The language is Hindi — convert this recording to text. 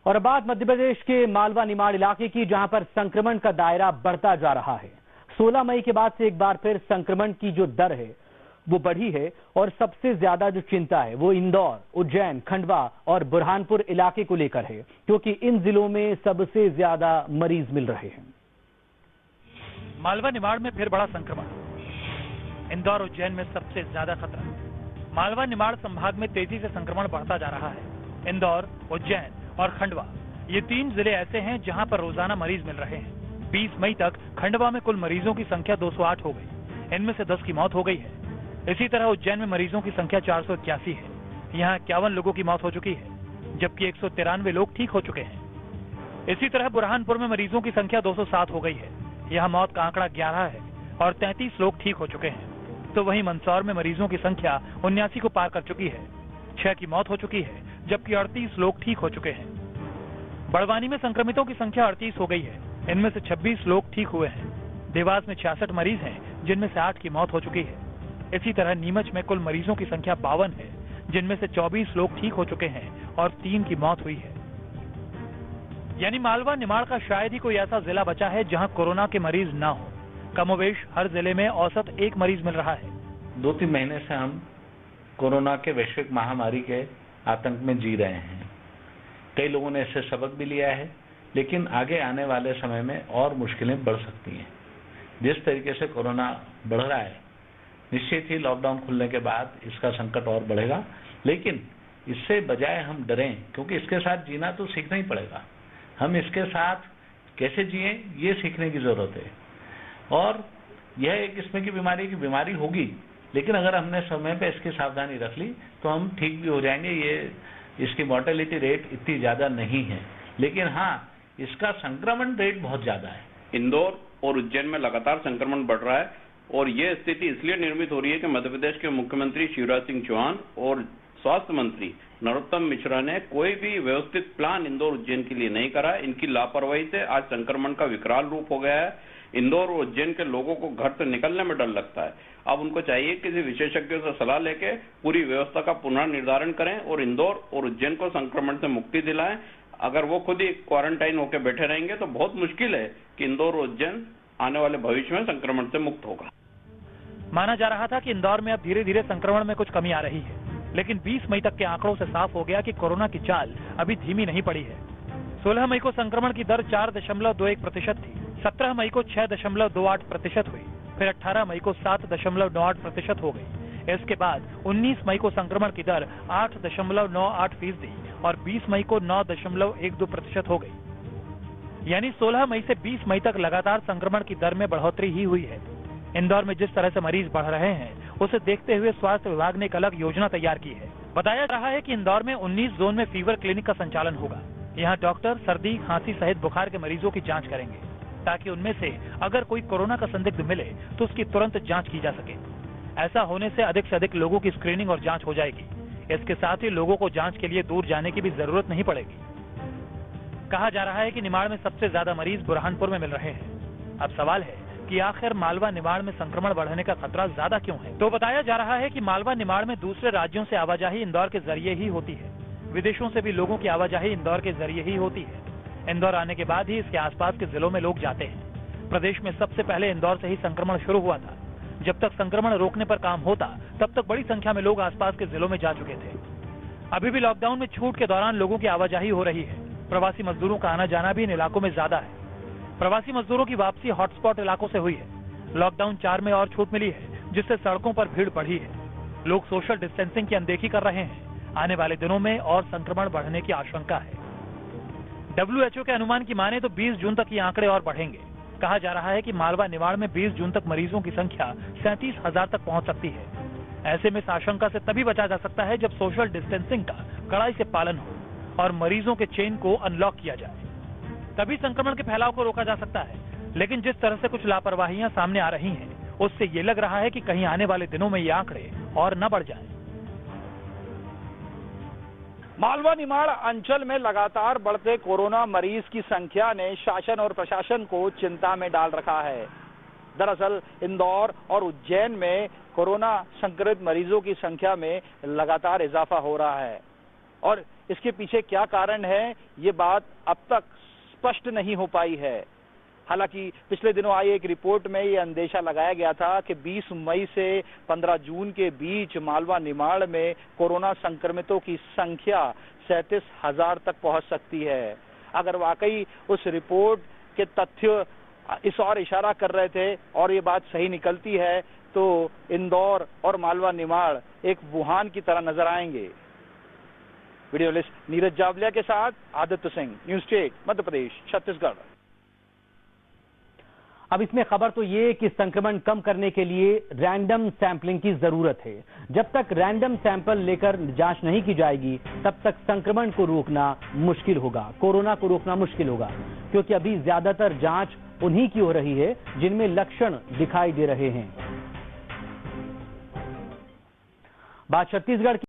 और अब बात मध्य प्रदेश के मालवा निमाड़ इलाके की, जहां पर संक्रमण का दायरा बढ़ता जा रहा है। 16 मई के बाद से एक बार फिर संक्रमण की जो दर है वो बढ़ी है और सबसे ज्यादा जो चिंता है वो इंदौर, उज्जैन, खंडवा और बुरहानपुर इलाके को लेकर है, क्योंकि इन जिलों में सबसे ज्यादा मरीज मिल रहे हैं। मालवा निमाड़ में फिर बड़ा संक्रमण, इंदौर, उज्जैन में सबसे ज्यादा खतरा। मालवा निमाड़ संभाग में तेजी से संक्रमण बढ़ता जा रहा है। इंदौर, उज्जैन और खंडवा, ये 3 जिले ऐसे हैं जहां पर रोजाना मरीज मिल रहे हैं। 20 मई तक खंडवा में कुल मरीजों की संख्या 208 हो गई, इनमें से 10 की मौत हो गई है। इसी तरह उज्जैन में मरीजों की संख्या 481 है, यहाँ 51 लोगों की मौत हो चुकी है, जबकि 193 लोग ठीक हो चुके हैं। इसी तरह बुरहानपुर में मरीजों की संख्या 207 हो गई है, यहाँ मौत का आंकड़ा 11 है और 33 लोग ठीक हो चुके हैं। तो वहीं मंदसौर में मरीजों की संख्या 79 को पार कर चुकी है, 6 की मौत हो चुकी है, जबकि 38 लोग ठीक हो चुके हैं। बड़वानी में संक्रमितों की संख्या 38 हो गई है, इनमें से 26 लोग ठीक हुए हैं। देवास में 66 मरीज हैं, जिनमें से 8 की मौत हो चुकी है। इसी तरह नीमच में कुल मरीजों की संख्या 52 है, जिनमें से 24 लोग ठीक हो चुके हैं और 3 की मौत हुई है। यानी मालवा निमाड़ का शायद ही कोई ऐसा जिला बचा है जहां कोरोना के मरीज ना हो। कमोबेश हर जिले में औसत 1 मरीज मिल रहा है। 2-3 महीने से हम कोरोना के वैश्विक महामारी के आतंक में जी रहे हैं। कई लोगों ने इससे सबक भी लिया है, लेकिन आगे आने वाले समय में और मुश्किलें बढ़ सकती हैं। जिस तरीके से कोरोना बढ़ रहा है, निश्चित ही लॉकडाउन खुलने के बाद इसका संकट और बढ़ेगा, लेकिन इससे बजाय हम डरें, क्योंकि इसके साथ जीना तो सीखना ही पड़ेगा। हम इसके साथ कैसे जिए ये सीखने की जरूरत है। और यह एक किस्म की बीमारी होगी, लेकिन अगर हमने समय पे इसकी सावधानी रख ली तो हम ठीक भी हो जाएंगे। इसकी मॉर्टेलिटी रेट इतनी ज्यादा नहीं है, लेकिन हाँ, इसका संक्रमण रेट बहुत ज्यादा है। इंदौर और उज्जैन में लगातार संक्रमण बढ़ रहा है और ये स्थिति इसलिए निर्मित हो रही है कि मध्य प्रदेश के मुख्यमंत्री शिवराज सिंह चौहान और स्वास्थ्य मंत्री नरोत्तम मिश्रा ने कोई भी व्यवस्थित प्लान इंदौर उज्जैन के लिए नहीं करा। इनकी लापरवाही से आज संक्रमण का विकराल रूप हो गया है। इंदौर और उज्जैन के लोगों को घर से निकलने में डर लगता है। अब उनको चाहिए किसी विशेषज्ञों से सलाह लेके पूरी व्यवस्था का पुनर्निर्धारण करें और इंदौर और उज्जैन को संक्रमण से मुक्ति दिलाएं। अगर वो खुद ही क्वारंटाइन होकर बैठे रहेंगे तो बहुत मुश्किल है कि इंदौर और उज्जैन आने वाले भविष्य में संक्रमण से मुक्त होगा। माना जा रहा था कि इंदौर में अब धीरे धीरे संक्रमण में कुछ कमी आ रही है, लेकिन 20 मई तक के आंकड़ों से साफ हो गया कि कोरोना की चाल अभी धीमी नहीं पड़ी है। 16 मई को संक्रमण की दर 4.21% थी, 17 मई को 6.28% हुई, फिर 18 मई को 7.98% हो गई। इसके बाद 19 मई को संक्रमण की दर 8.98% और 20 मई को 9.12% हो गई। यानी 16 मई से 20 मई तक लगातार संक्रमण की दर में बढ़ोतरी ही हुई है। इंदौर में जिस तरह से मरीज बढ़ रहे हैं, उसे देखते हुए स्वास्थ्य विभाग ने एक अलग योजना तैयार की है। बताया जा रहा है कि इंदौर में 19 जोन में फीवर क्लिनिक का संचालन होगा। यहाँ डॉक्टर सर्दी, खांसी सहित बुखार के मरीजों की जांच करेंगे, ताकि उनमें से अगर कोई कोरोना का संदिग्ध मिले तो उसकी तुरंत जांच की जा सके। ऐसा होने से अधिक लोगों की स्क्रीनिंग और जांच हो जाएगी। इसके साथ ही लोगों को जांच के लिए दूर जाने की भी जरूरत नहीं पड़ेगी। कहा जा रहा है कि निमाड़ में सबसे ज्यादा मरीज बुरहानपुर में मिल रहे हैं। अब सवाल है कि आखिर मालवा निमाड़ में संक्रमण बढ़ने का खतरा ज्यादा क्यों है? तो बताया जा रहा है कि मालवा निमाड़ में दूसरे राज्यों से आवाजाही इंदौर के जरिए ही होती है। विदेशों से भी लोगों की आवाजाही इंदौर के जरिए ही होती है। इंदौर आने के बाद ही इसके आसपास के जिलों में लोग जाते हैं। प्रदेश में सबसे पहले इंदौर से ही संक्रमण शुरू हुआ था। जब तक संक्रमण रोकने पर काम होता, तब तक बड़ी संख्या में लोग आसपास के जिलों में जा चुके थे। अभी भी लॉकडाउन में छूट के दौरान लोगों की आवाजाही हो रही है। प्रवासी मजदूरों का आना जाना भी इन इलाकों में ज्यादा है। प्रवासी मजदूरों की वापसी हॉटस्पॉट इलाकों से हुई है। लॉकडाउन 4 में और छूट मिली है, जिससे सड़कों पर भीड़ बढ़ी है। लोग सोशल डिस्टेंसिंग की अनदेखी कर रहे हैं। आने वाले दिनों में और संक्रमण बढ़ने की आशंका है। WHO के अनुमान की माने तो 20 जून तक ये आंकड़े और बढ़ेंगे। कहा जा रहा है कि मालवा निमाड़ में 20 जून तक मरीजों की संख्या 37,000 तक पहुंच सकती है। ऐसे में इस आशंका से तभी बचा जा सकता है जब सोशल डिस्टेंसिंग का कड़ाई से पालन हो और मरीजों के चेन को अनलॉक किया जाए, तभी संक्रमण के फैलाव को रोका जा सकता है। लेकिन जिस तरह से कुछ लापरवाहियां सामने आ रही हैं, उससे ये लग रहा है कि कहीं आने वाले दिनों में ये आंकड़े और न बढ़ जाएं। मालवा निमाड़ अंचल में लगातार बढ़ते कोरोना मरीज की संख्या ने शासन और प्रशासन को चिंता में डाल रखा है। दरअसल इंदौर और उज्जैन में कोरोना संक्रमित मरीजों की संख्या में लगातार इजाफा हो रहा है और इसके पीछे क्या कारण है, ये बात अब तक स्पष्ट नहीं हो पाई है। हालांकि पिछले दिनों आई एक रिपोर्ट में ये अंदेशा लगाया गया था कि 20 मई से 15 जून के बीच मालवा निमाड़ में कोरोना संक्रमितों की संख्या 37,000 तक पहुंच सकती है। अगर वाकई उस रिपोर्ट के तथ्य इस ओर इशारा कर रहे थे और ये बात सही निकलती है तो इंदौर और मालवा निमाड़ एक वुहान की तरह नजर आएंगे। वीडियो जर्नलिस्ट नीरज जावलिया के साथ आदित्य सिंह, न्यूज स्टेट, मध्य प्रदेश, छत्तीसगढ़। अब इसमें खबर तो ये कि संक्रमण कम करने के लिए रैंडम सैंपलिंग की जरूरत है। जब तक रैंडम सैंपल लेकर जांच नहीं की जाएगी तब तक संक्रमण को रोकना मुश्किल होगा, कोरोना को रोकना मुश्किल होगा, क्योंकि अभी ज्यादातर जांच उन्हीं की हो रही है जिनमें लक्षण दिखाई दे रहे हैं। बात छत्तीसगढ़ की